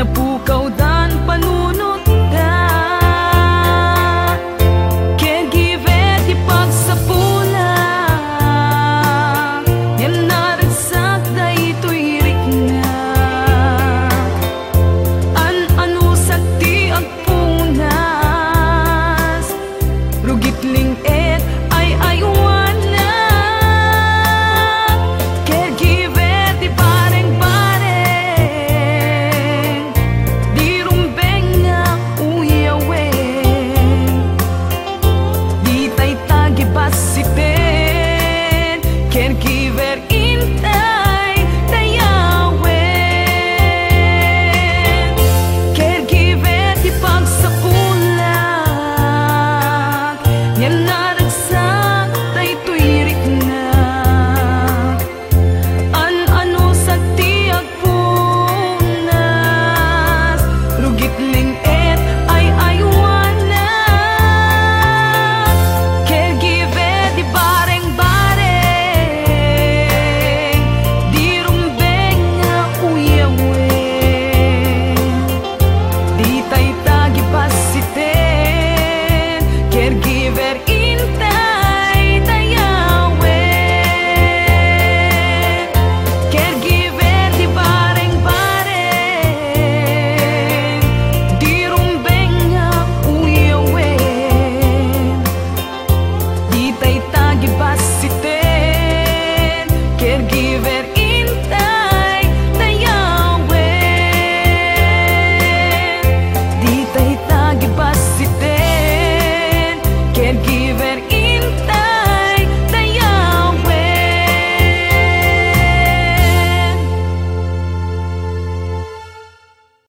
napukaw dan panunot da. Caregiver ti pagsapula, yan naragsak da ito'y rikna. Ano sa ti agpunas, rugitling et ay aywana. Caregiver ti bareng-bareng, di rumbeng nga uyawen, di tay tagibasipen. Caregiver intay tayawen. Caregiver ti pagsapulat, yan naragsak tay tuirik na. Ano sa ti agpunas, rugitling